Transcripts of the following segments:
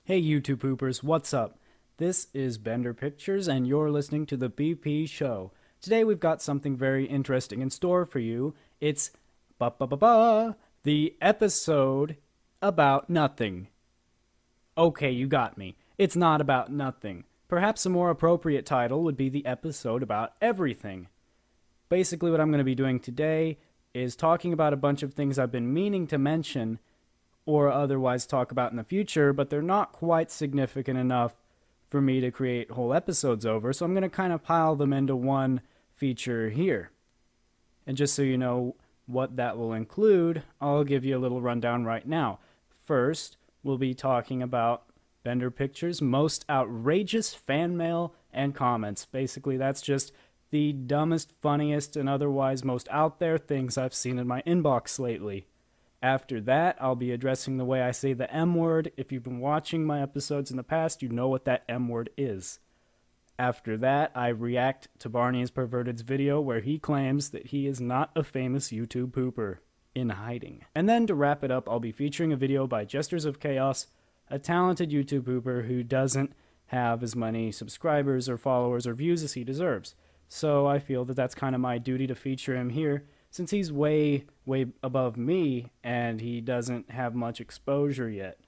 Hey YouTube poopers, what's up? This is Bender Pictures and you're listening to the BP Show. Today we've got something very interesting in store for you. It's the episode about nothing. Okay, you got me. It's not about nothing. Perhaps a more appropriate title would be the episode about everything. Basically what I'm going to be doing today is talking about a bunch of things I've been meaning to mention or otherwise talk about in the future, but they're not quite significant enough for me to create whole episodes over, so I'm going to kind of pile them into one feature here. And just so you know what that will include, I'll give you a little rundown right now. First, we'll be talking about Bender Pictures' most outrageous fan mail and comments. Basically, that's just the dumbest, funniest, and otherwise most out there things I've seen in my inbox lately. After that, I'll be addressing the way I say the M word. If you've been watching my episodes in the past, you know what that M word is. After that, I react to Barney's Perverted's video where he claims that he is not a famous YouTube pooper in hiding. And then to wrap it up, I'll be featuring a video by Jesters of Chaos, a talented YouTube pooper who doesn't have as many subscribers or followers or views as he deserves. So I feel that that's kind of my duty to feature him here, since he's way above me and he doesn't have much exposure yet.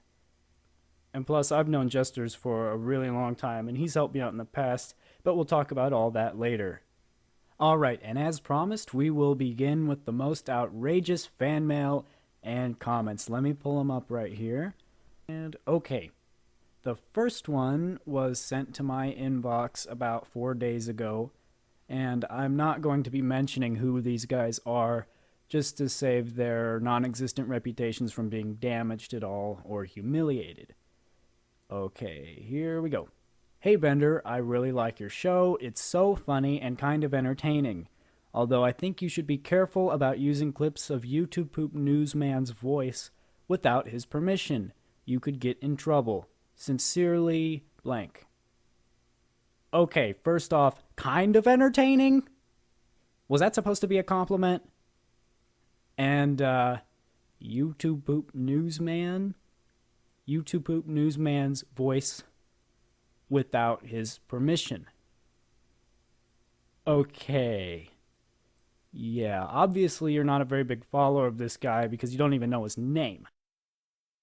And plus, I've known Jesters for a really long time and he's helped me out in the past, but we'll talk about all that later. Alright, and as promised, we will begin with the most outrageous fan mail and comments. Let me pull them up right here. And okay, the first one was sent to my inbox about 4 days ago. And I'm not going to be mentioning who these guys are, just to save their non-existent reputations from being damaged at all or humiliated. Okay, here we go. Hey Bender, I really like your show. It's so funny and kind of entertaining. Although I think you should be careful about using clips of YouTube Poop Newsman's voice without his permission. You could get in trouble. Sincerely, blank. Okay, first off, kind of entertaining? Was that supposed to be a compliment? And, YouTube Poop Newsman? YouTube Poop Newsman's voice without his permission. Okay. Yeah, obviously you're not a very big follower of this guy because you don't even know his name.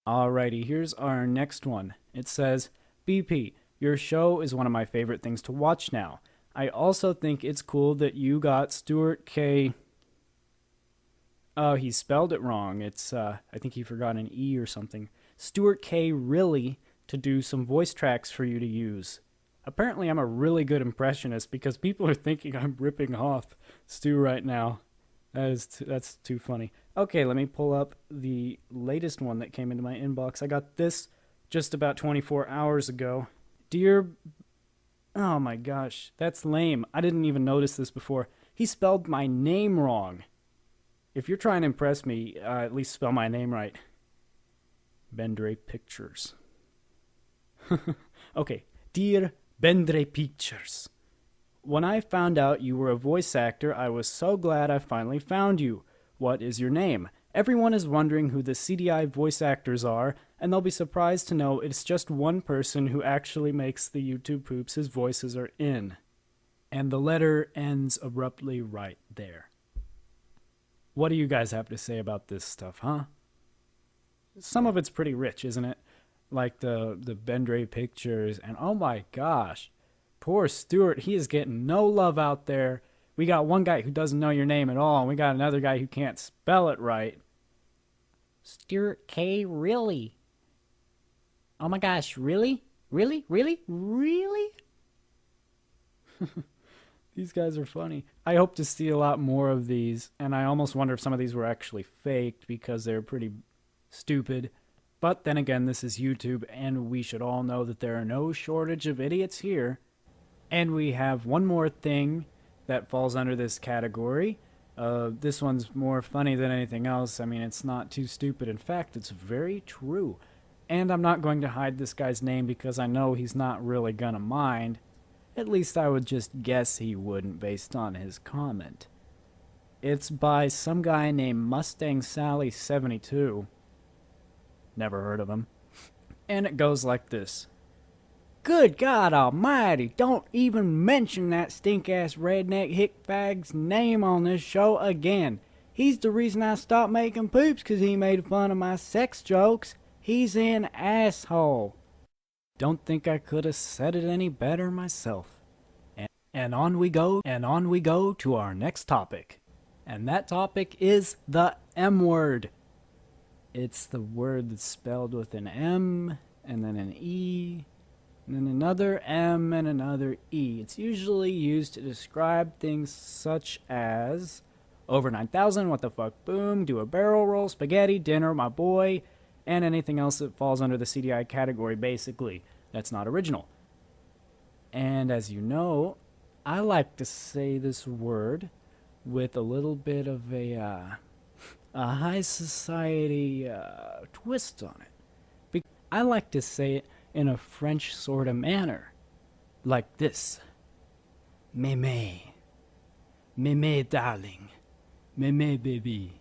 Alrighty, here's our next one. It says, BP, your show is one of my favorite things to watch now. I also think it's cool that you got Stuart K. Oh, he spelled it wrong. It's, I think he forgot an E or something. Stuart K. Really to do some voice tracks for you to use. Apparently I'm a really good impressionist because people are thinking I'm ripping off Stu right now. That's too funny. Okay, let me pull up the latest one that came into my inbox. I got this just about 24 hours ago. Dear... Oh my gosh, that's lame. I didn't even notice this before. He spelled my name wrong. If you're trying to impress me, at least spell my name right. Bendre Pictures. Okay, Dear Bendre Pictures. When I found out you were a voice actor, I was so glad I finally found you. What is your name? Everyone is wondering who the CDI voice actors are, and they'll be surprised to know it's just one person who actually makes the YouTube poops his voices are in. And the letter ends abruptly right there. What do you guys have to say about this stuff, huh? Some of it's pretty rich, isn't it? Like the Bendre Pictures, and oh my gosh, poor Stuart, he is getting no love out there. We got one guy who doesn't know your name at all, and we got another guy who can't spell it right. Stuart K. Really? Oh my gosh, really? Really? Really? Really? These guys are funny. I hope to see a lot more of these, and I almost wonder if some of these were actually faked because they're pretty stupid. But then again, this is YouTube, and we should all know that there are no shortage of idiots here. And we have one more thing that falls under this category. This one's more funny than anything else. I mean, it's not too stupid. In fact, it's very true. And I'm not going to hide this guy's name because I know he's not really gonna mind. At least I would just guess he wouldn't based on his comment. It's by some guy named Mustang Sally 72. Never heard of him. And it goes like this. Good God Almighty, don't even mention that stink-ass redneck hick-fag's name on this show again. He's the reason I stopped making poops because he made fun of my sex jokes. He's an asshole. Don't think I could have said it any better myself. And on we go to our next topic. And that topic is the M word. It's the word that's spelled with an M and then an E and then another M and another E. It's usually used to describe things such as over 9,000, what the fuck, boom, do a barrel roll, spaghetti, dinner, my boy, and anything else that falls under the CDI category, basically. That's not original. And as you know, I like to say this word with a little bit of a high society twist on it. I like to say it in a French sort of manner, like this. Mémé, mémé darling, mémé baby,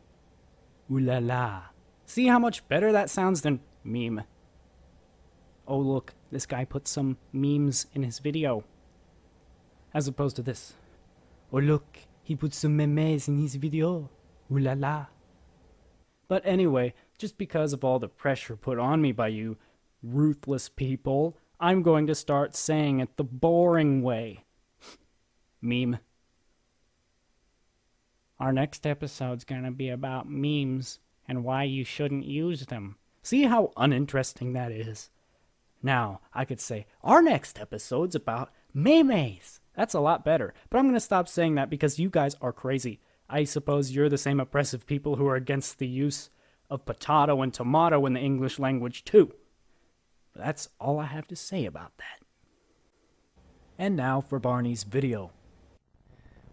ooh la la. See how much better that sounds than meme? Oh look, this guy put some memes in his video. As opposed to this. Oh look, he put some memes in his video. Ooh la la. But anyway, just because of all the pressure put on me by you ruthless people, I'm going to start saying it the boring way. Meme. Our next episode's gonna be about memes and why you shouldn't use them. See how uninteresting that is? Now, I could say, our next episode's about memes. That's a lot better. But I'm gonna stop saying that because you guys are crazy. I suppose you're the same oppressive people who are against the use of potato and tomato in the English language too. But that's all I have to say about that. And now for Barney's video.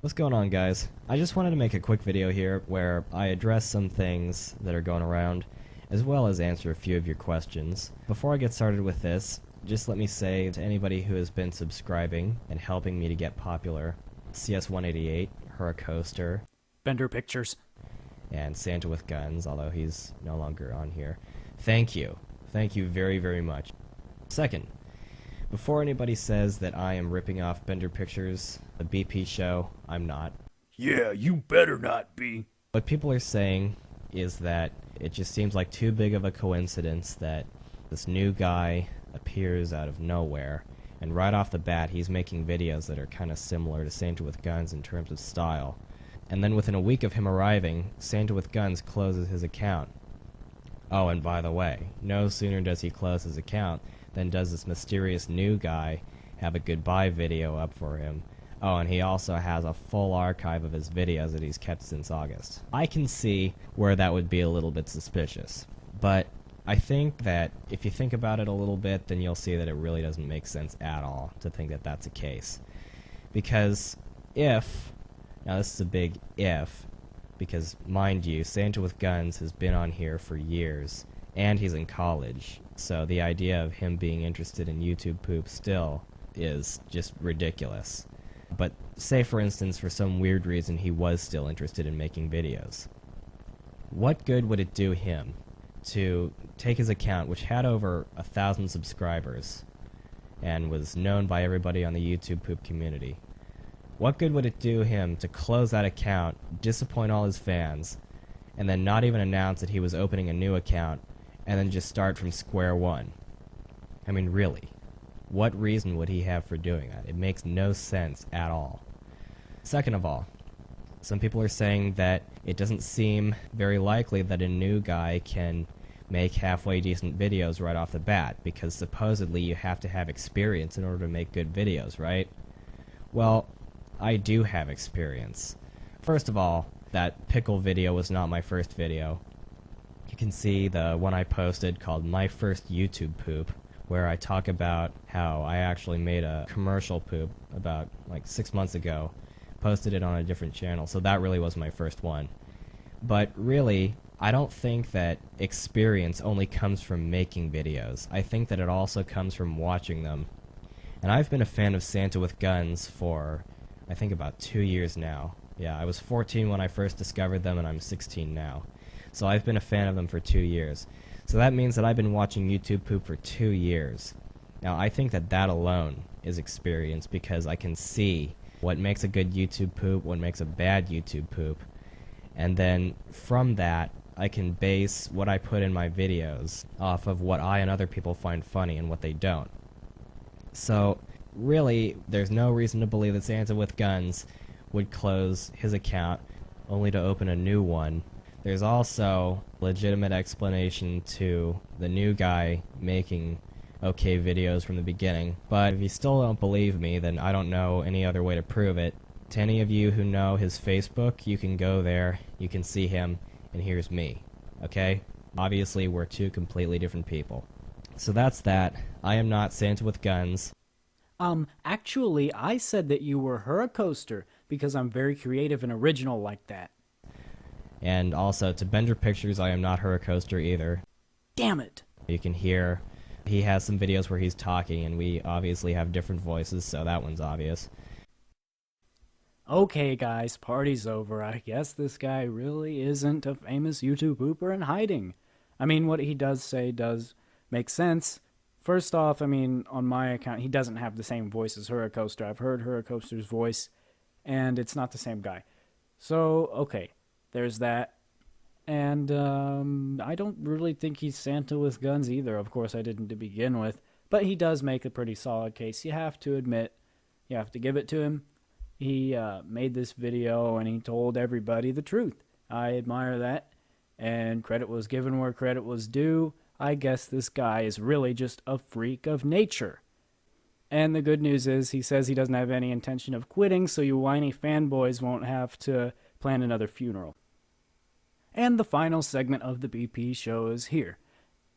What's going on, guys? I just wanted to make a quick video here where I address some things that are going around, as well as answer a few of your questions. Before I get started with this, just let me say to anybody who has been subscribing and helping me to get popular, CS188, her coaster, Bender Pictures, and Santa with Guns, although he's no longer on here. Thank you. Thank you very, very much. Second, before anybody says that I am ripping off Bender Pictures, the BP show, I'm not. Yeah, you better not be. What people are saying is that it just seems like too big of a coincidence that this new guy appears out of nowhere, and right off the bat he's making videos that are kind of similar to Santa with Guns in terms of style. And then within a week of him arriving, Santa with Guns closes his account. Oh, and by the way, no sooner does he close his account than does this mysterious new guy have a goodbye video up for him. Oh, and he also has a full archive of his videos that he's kept since August. I can see where that would be a little bit suspicious, but I think that if you think about it a little bit, then you'll see that it really doesn't make sense at all to think that that's the case. Because if, now this is a big if, because mind you, Santa with Guns has been on here for years, and he's in college, so the idea of him being interested in YouTube poop still is just ridiculous. But say for instance for some weird reason he was still interested in making videos. What good would it do him to take his account, which had over 1,000 subscribers and was known by everybody on the YouTube poop community? What good would it do him to close that account, disappoint all his fans, and then not even announce that he was opening a new account, and then just start from square one? I mean, really, what reason would he have for doing that? It makes no sense at all. Second of all, some people are saying that it doesn't seem very likely that a new guy can make halfway decent videos right off the bat, because supposedly you have to have experience in order to make good videos, right? Well, I do have experience. First of all, that pickle video was not my first video. You can see the one I posted called My First YouTube Poop, where I talk about how I actually made a commercial poop about like 6 months ago, posted it on a different channel, so that really was my first one. But really, I don't think that experience only comes from making videos. I think that it also comes from watching them. And I've been a fan of Santa with Guns for, I think, about 2 years now. Yeah, I was 14 when I first discovered them, and I'm 16 now. So I've been a fan of them for 2 years. So that means that I've been watching YouTube poop for 2 years. Now, I think that that alone is experience, because I can see what makes a good YouTube poop, what makes a bad YouTube poop, and then from that, I can base what I put in my videos off of what I and other people find funny and what they don't. So, really, there's no reason to believe that Santa with Guns would close his account only to open a new one. There's also legitimate explanation to the new guy making okay videos from the beginning, but if you still don't believe me, then I don't know any other way to prove it. To any of you who know his Facebook, you can go there, you can see him, and here's me, okay? Obviously, we're two completely different people. So that's that. I am not Santa with Guns. Actually, I said that you were Hurricoaster because I'm very creative and original like that. And also, to Bender Pictures, I am not Hurricoaster either. Damn it! You can hear he has some videos where he's talking, and we obviously have different voices, so that one's obvious. Okay, guys, party's over. I guess this guy really isn't a famous YouTube pooper in hiding. I mean, what he does say does make sense. First off, I mean, on my account, he doesn't have the same voice as Hurricoaster. I've heard Hurricoaster's voice, and it's not the same guy. So, okay, there's that. And I don't really think he's Santa with Guns either. Of course, I didn't to begin with. But he does make a pretty solid case. You have to admit, you have to give it to him. He made this video and he told everybody the truth. I admire that. And credit was given where credit was due. I guess this guy is really just a freak of nature. And the good news is he says he doesn't have any intention of quitting, so you whiny fanboys won't have to plan another funeral. And the final segment of the BP show is here.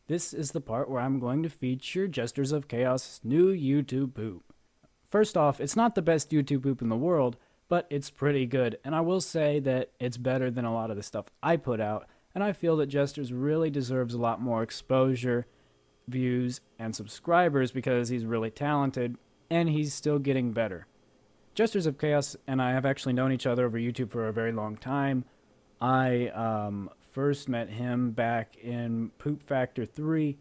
This is the part where I'm going to feature Jesters of Chaos' new YouTube poop. First off, it's not the best YouTube poop in the world, but it's pretty good, and I will say that it's better than a lot of the stuff I put out, and I feel that Jesters really deserves a lot more exposure, views, and subscribers because he's really talented, and he's still getting better. Jesters of Chaos and I have actually known each other over YouTube for a very long time. I first met him back in Poop Factor 3,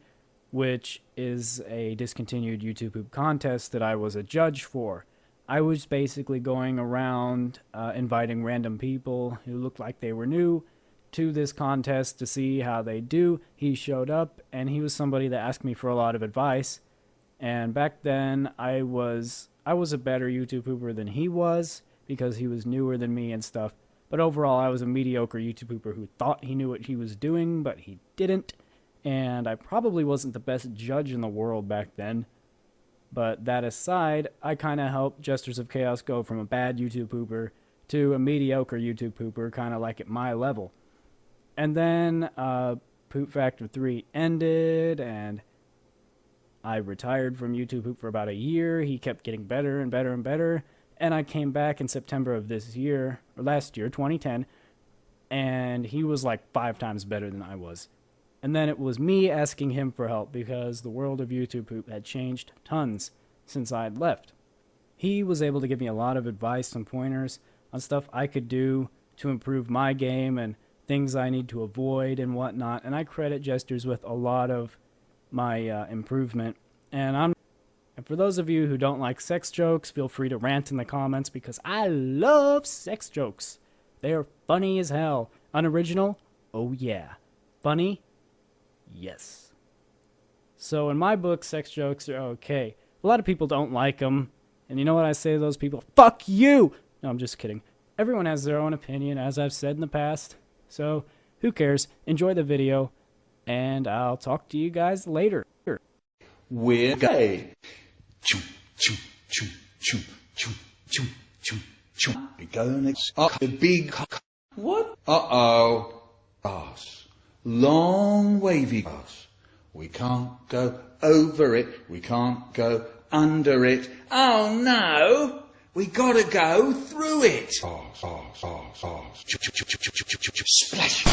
which is a discontinued YouTube poop contest that I was a judge for. I was basically going around inviting random people who looked like they were new to this contest to see how they do. He showed up, and he was somebody that asked me for a lot of advice. And back then, I was a better YouTube pooper than he was because he was newer than me and stuff. But overall, I was a mediocre YouTube pooper who thought he knew what he was doing, but he didn't. And I probably wasn't the best judge in the world back then. But that aside, I kind of helped Jesters of Chaos go from a bad YouTube pooper to a mediocre YouTube pooper, kind of like at my level. And then Poop Factor 3 ended, and I retired from YouTube Poop for about a year. He kept getting better and better and better. And I came back in September of this year, or last year, 2010, and he was like 5 times better than I was. And then it was me asking him for help because the world of YouTube Poop had changed tons since I'd left. He was able to give me a lot of advice and pointers on stuff I could do to improve my game and things I need to avoid and whatnot. And I credit Jesters with a lot of my improvement. And for those of you who don't like sex jokes, feel free to rant in the comments because I love sex jokes. They are funny as hell. Unoriginal? Oh yeah. Funny? Yes. So in my book, sex jokes are okay. A lot of people don't like them. And you know what I say to those people? Fuck you! No, I'm just kidding. Everyone has their own opinion, as I've said in the past. So, who cares? Enjoy the video, and I'll talk to you guys later. We're gay. Choo, choo, choo, choo, choo, choo, choo, choo. We're going up the big... What? Uh-oh. Grass. Long wavy grass. We can't go over it. We can't go under it. Oh no! We gotta go through it. Splash.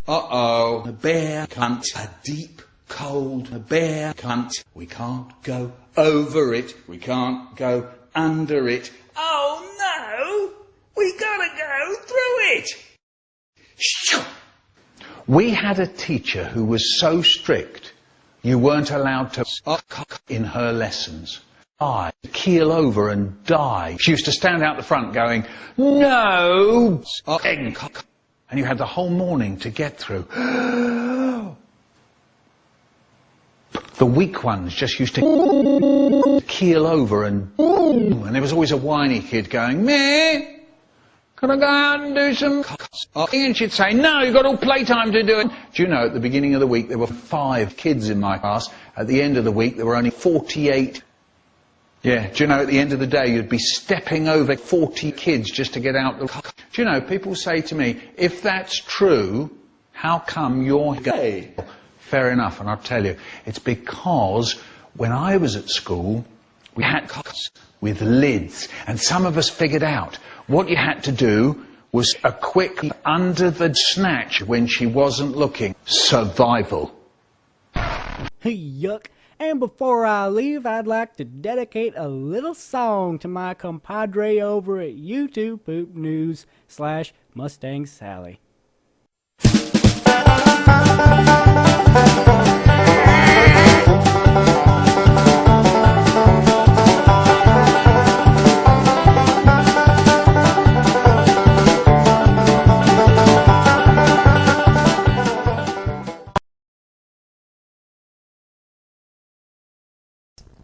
Uh-oh. A bear cunt. A deep, cold, a bear cunt. We can't go over it. We can't go under it. Oh no! We gotta go through it. We had a teacher who was so strict, you weren't allowed to in her lessons. Keel over and die. She used to stand out the front going, no, and you had the whole morning to get through. The weak ones just used to keel over and there was always a whiny kid going, meh, can I go out and do some and she'd say, no, you've got all playtime to do it. Do you know, at the beginning of the week there were 5 kids in my class. At the end of the week there were only 48. Yeah, do you know, at the end of the day you'd be stepping over 40 kids just to get out the... Do you know, people say to me, if that's true, how come you're gay? Fair enough, and I'll tell you, it's because when I was at school, we had cups with lids, and some of us figured out what you had to do was a quick under the snatch when she wasn't looking. Survival. Yuck. And before I leave, I'd like to dedicate a little song to my compadre over at YouTube Poop News / Mustang Sally.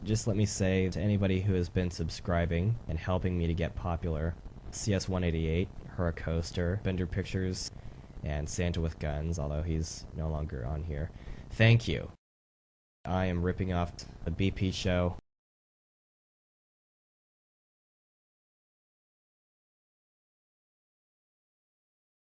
Just let me say to anybody who has been subscribing and helping me to get popular, CS188, Huracoaster, Bender Pictures, and Santa with Guns, although he's no longer on here, thank you. I am ripping off the BP show.